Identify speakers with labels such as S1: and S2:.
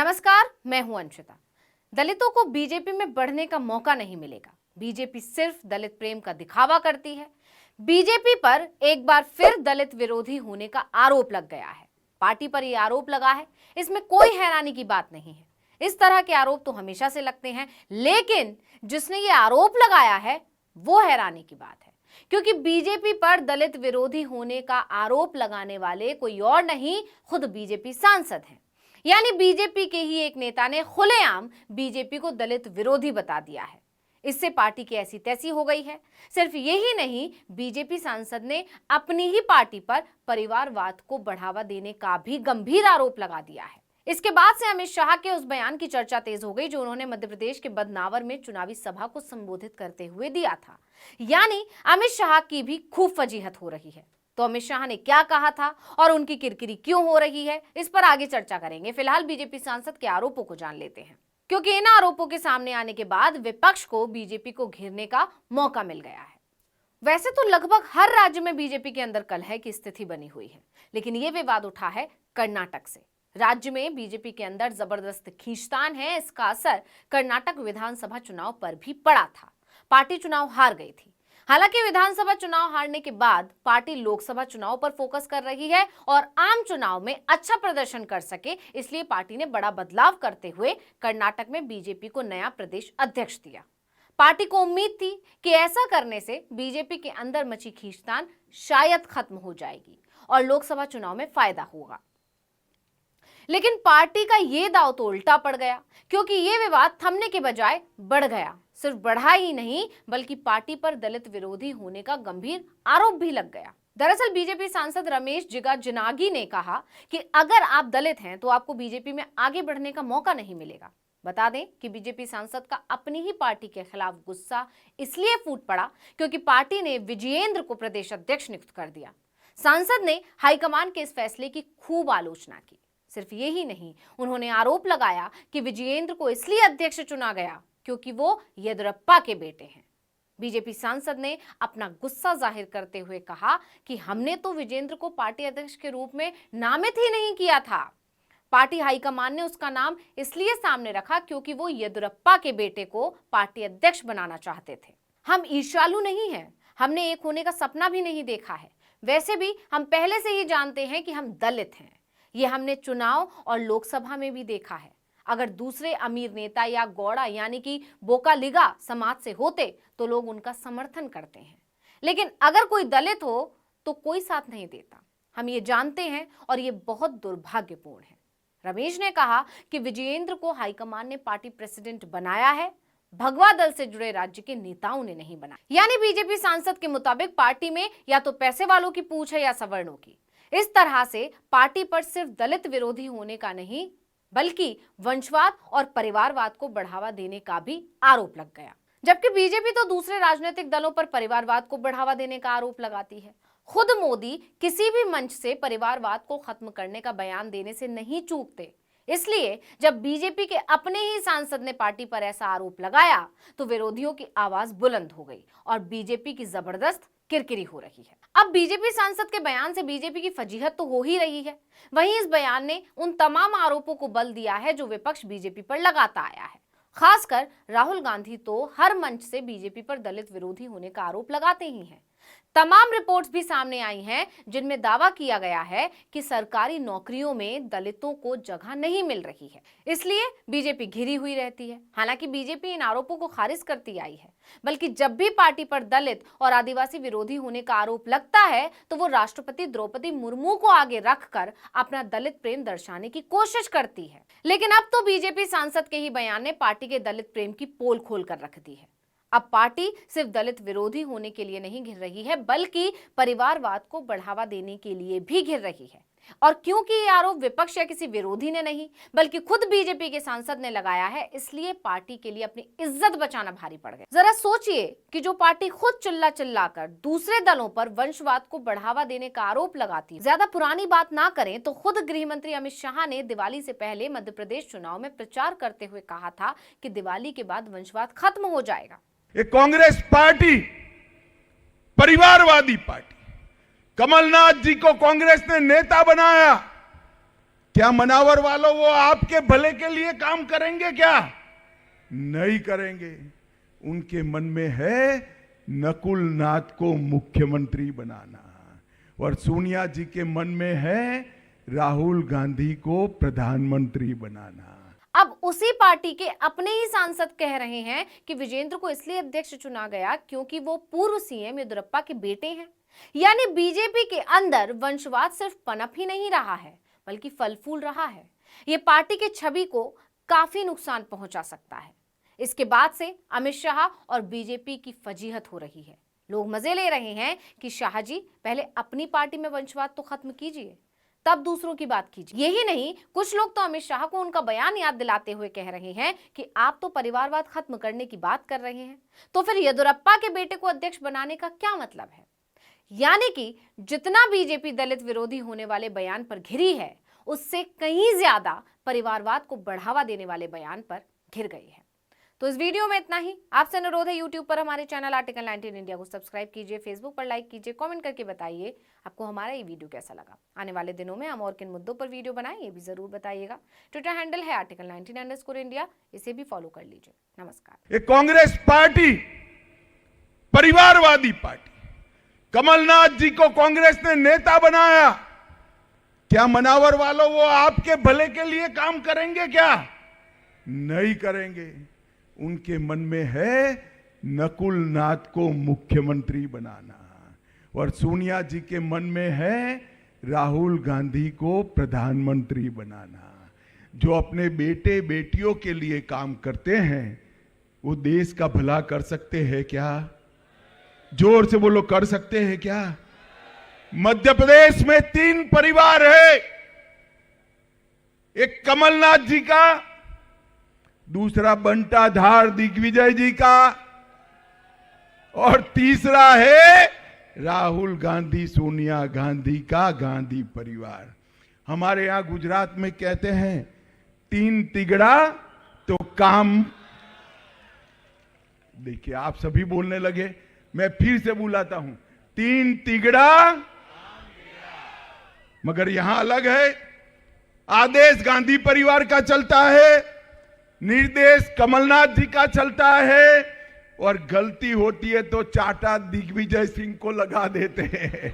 S1: नमस्कार, मैं हूं अंशिता। दलितों को बीजेपी में बढ़ने का मौका नहीं मिलेगा। बीजेपी सिर्फ दलित प्रेम का दिखावा करती है। बीजेपी पर एक बार फिर दलित विरोधी होने का आरोप लग गया है। पार्टी पर यह आरोप लगा है, इसमें कोई हैरानी की बात नहीं है। इस तरह के आरोप तो हमेशा से लगते हैं, लेकिन जिसने ये आरोप लगाया है वो हैरानी की बात है, क्योंकि बीजेपी पर दलित विरोधी होने का आरोप लगाने वाले कोई और नहीं, खुद बीजेपी सांसद हैं। यानी बीजेपी के ही एक नेता ने खुलेआम बीजेपी को दलित विरोधी बता दिया है। इससे पार्टी की ऐसी तैसी हो गई है। सिर्फ यही नहीं, बीजेपी सांसद ने अपनी ही पार्टी पर परिवारवाद को बढ़ावा देने का भी गंभीर आरोप लगा दिया है। इसके बाद से अमित शाह के उस बयान की चर्चा तेज हो गई जो उन्होंने मध्य प्रदेश के बदनावर में चुनावी सभा को संबोधित करते हुए दिया था। यानी अमित शाह की भी खूब फजीहत हो रही है। तो अमित शाह ने क्या कहा था और उनकी किरकिरी क्यों हो रही है, इस पर आगे चर्चा करेंगे। फिलहाल बीजेपी सांसद के आरोपों को जान लेते हैं, क्योंकि इन आरोपों के सामने आने के बाद विपक्ष को बीजेपी को घेरने का मौका मिल गया है। वैसे तो लगभग हर राज्य में बीजेपी के अंदर कलह की स्थिति बनी हुई है, लेकिन यह विवाद उठा है कर्नाटक से। राज्य में बीजेपी के अंदर जबरदस्त खींचतान है। इसका असर कर्नाटक विधानसभा चुनाव पर भी पड़ा था। पार्टी चुनाव हार गई थी। हालांकि विधानसभा चुनाव हारने के बाद पार्टी लोकसभा चुनाव पर फोकस कर रही है और आम चुनाव में अच्छा प्रदर्शन कर सके, इसलिए पार्टी ने बड़ा बदलाव करते हुए कर्नाटक में बीजेपी को नया प्रदेश अध्यक्ष दिया। पार्टी को उम्मीद थी कि ऐसा करने से बीजेपी के अंदर मची खींचतान शायद खत्म हो जाएगी और लोकसभा चुनाव में फायदा होगा। लेकिन पार्टी का यह दांव तो उल्टा पड़ गया, क्योंकि यह विवाद थमने के बजाय बढ़ गया। सिर्फ बढ़ा ही नहीं, बल्कि पार्टी पर दलित विरोधी होने का गंभीर आरोप भी लग गया। दरअसल बीजेपी सांसद रमेश जिगाजिनागी ने कहा कि अगर आप दलित हैं तो आपको बीजेपी में आगे बढ़ने का मौका नहीं मिलेगा। बता दें कि बीजेपी सांसद का अपनी ही पार्टी के खिलाफ गुस्सा इसलिए फूट पड़ा क्योंकि पार्टी ने विजयेंद्र को प्रदेश अध्यक्ष नियुक्त कर दिया। सांसद ने हाईकमान के इस फैसले की खूब आलोचना की। सिर्फ यही नहीं, उन्होंने आरोप लगाया कि विजयेंद्र को इसलिए अध्यक्ष चुना गया क्योंकि वो येदियुरप्पा के बेटे हैं। बीजेपी सांसद ने अपना गुस्सा जाहिर करते हुए कहा कि हमने तो विजयेंद्र को पार्टी अध्यक्ष के रूप में नामित ही नहीं किया था। पार्टी हाईकमान ने उसका नाम इसलिए सामने रखा क्योंकि वो येदियुरप्पा के बेटे को पार्टी अध्यक्ष बनाना चाहते थे। हम ईर्ष्यालु नहीं हैं, हमने एक होने का सपना भी नहीं देखा है। वैसे भी हम पहले से ही जानते हैं कि हम दलित हैं। ये हमने चुनाव और लोकसभा में भी देखा है। अगर दूसरे अमीर नेता या गौड़ा यानी कि बोकालिगा समाज से होते तो लोग उनका समर्थन करते हैं, लेकिन अगर कोई दलित हो तो कोई साथ नहीं देता। हम ये जानते हैं और ये बहुत दुर्भाग्यपूर्ण है। रमेश ने कहा कि विजयेंद्र को हाईकमान ने पार्टी प्रेसिडेंट बनाया है, भगवा दल से जुड़े राज्य के नेताओं ने नहीं बनाया। यानी बीजेपी सांसद के मुताबिक पार्टी में या तो पैसे वालों की पूछ है या सवर्णों की। इस तरह से पार्टी पर सिर्फ दलित विरोधी होने का नहीं, बल्कि वंशवाद और परिवारवाद को बढ़ावा देने का भी आरोप लग गया। जबकि बीजेपी तो दूसरे राजनीतिक दलों पर परिवारवाद को बढ़ावा देने का आरोप लगाती है। खुद मोदी किसी भी मंच से परिवारवाद को खत्म करने का बयान देने से नहीं चूकते। इसलिए जब बीजेपी के अपने ही सांसद ने पार्टी पर ऐसा आरोप लगाया तो विरोधियों की आवाज बुलंद हो गई और बीजेपी की जबरदस्त किरकिरी हो रही है। अब बीजेपी सांसद के बयान से बीजेपी की फजीहत तो हो ही रही है, वहीं इस बयान ने उन तमाम आरोपों को बल दिया है जो विपक्ष बीजेपी पर लगाता आया है। खासकर राहुल गांधी तो हर मंच से बीजेपी पर दलित विरोधी होने का आरोप लगाते ही हैं। तमाम रिपोर्ट्स भी सामने आई हैं जिनमें दावा किया गया है कि सरकारी नौकरियों में दलितों को जगह नहीं मिल रही है, इसलिए बीजेपी घिरी हुई रहती है। हालांकि बीजेपी इन आरोपों को खारिज करती आई है, बल्कि जब भी पार्टी पर दलित और आदिवासी विरोधी होने का आरोप लगता है तो वो राष्ट्रपति द्रौपदी मुर्मू को आगे रखकर अपना दलित प्रेम दर्शाने की कोशिश करती है। लेकिन अब तो बीजेपी सांसद के ही बयान ने पार्टी के दलित प्रेम की पोल खोल कर रख दी है। अब पार्टी सिर्फ दलित विरोधी होने के लिए नहीं घिर रही है, बल्कि परिवारवाद को बढ़ावा देने के लिए भी घिर रही है। और क्योंकि ये आरोप विपक्ष या किसी विरोधी ने नहीं, बल्कि खुद बीजेपी के सांसद ने लगाया है, इसलिए पार्टी के लिए अपनी इज्जत बचाना भारी पड़ गया। जरा सोचिए कि जो पार्टी खुद चिल्ला चिल्लाकर दूसरे दलों पर वंशवाद को बढ़ावा देने का आरोप लगाती है। ज्यादा पुरानी बात ना करें तो खुद गृह मंत्री अमित शाह ने दिवाली से पहले मध्य प्रदेश चुनाव में प्रचार करते हुए कहा था कि दिवाली के बाद वंशवाद खत्म हो जाएगा।
S2: ये कांग्रेस पार्टी परिवारवादी पार्टी, कमलनाथ जी को कांग्रेस ने नेता बनाया क्या मनावर वालों वो आपके भले के लिए काम करेंगे क्या? नहीं करेंगे। उनके मन में है नकुल नाथ को मुख्यमंत्री बनाना, और सोनिया जी के मन में है राहुल गांधी को प्रधानमंत्री बनाना।
S1: अब उसी पार्टी के अपने ही सांसद कह रहे हैं कि विजेंद्र को इसलिए अध्यक्ष चुना गया क्योंकि वो पूर्व सीएम येदियुरप्पा के बेटे हैं। यानी बीजेपी के अंदर वंशवाद सिर्फ पनप ही नहीं रहा है बल्कि फल फूल रहा है। ये पार्टी की छवि को काफी नुकसान पहुंचा सकता है। इसके बाद से अमित शाह और बीजेपी की फजीहत हो रही है। लोग मजे ले रहे हैं कि शाह जी पहले अपनी पार्टी में वंशवाद तो खत्म कीजिए, तब दूसरों की बात कीजिए। यही नहीं, कुछ लोग तो अमित शाह को उनका बयान याद दिलाते हुए कह रहे हैं कि आप तो परिवारवाद खत्म करने की बात कर रहे हैं, तो फिर येदियुरप्पा के बेटे को अध्यक्ष बनाने का क्या मतलब है? यानी कि जितना बीजेपी दलित विरोधी होने वाले बयान पर घिरी है, उससे कहीं ज्यादा परिवारवाद को बढ़ावा देने वाले बयान पर घिर गई है। तो इस वीडियो में इतना ही। आपसे अनुरोध है, यूट्यूब पर हमारे चैनल आर्टिकल 19 इंडिया को सब्सक्राइब कीजिए, फेसबुक पर लाइक कीजिए, कमेंट करके बताइए आपको हमारा ये वीडियो कैसा लगा। आने वाले दिनों में हम और किन मुद्दों पर वीडियो बनाएं ये भी जरूर बताइएगा। ट्विटर हैंडल है आर्टिकल 19_इंडिया, इसे भी फॉलो कर लीजिए। नमस्कार।
S2: ये कांग्रेस पार्टी परिवारवादी पार्टी, कमलनाथ जी को कांग्रेस ने नेता बनाया। क्या मनावर वालों वो आपके भले के लिए काम करेंगे क्या? नहीं करेंगे। उनके मन में है नकुल नाथ को मुख्यमंत्री बनाना, और सोनिया जी के मन में है राहुल गांधी को प्रधानमंत्री बनाना। जो अपने बेटे बेटियों के लिए काम करते हैं वो देश का भला कर सकते हैं क्या? जोर से बोलो, कर सकते हैं क्या? मध्य प्रदेश में 3 परिवार है, एक कमलनाथ जी का, दूसरा बंटाधार दिग्विजय जी का, और तीसरा है राहुल गांधी सोनिया गांधी का गांधी परिवार। हमारे यहां गुजरात में कहते हैं 3 तिगड़ा तो काम। देखिए, आप सभी बोलने लगे, मैं फिर से बुलाता हूं, 3 तिगड़ा, मगर यहां अलग है। आदेश गांधी परिवार का चलता है, निर्देश कमलनाथ जी का चलता है, और गलती होती है तो चाटा दिग्विजय सिंह को लगा देते हैं।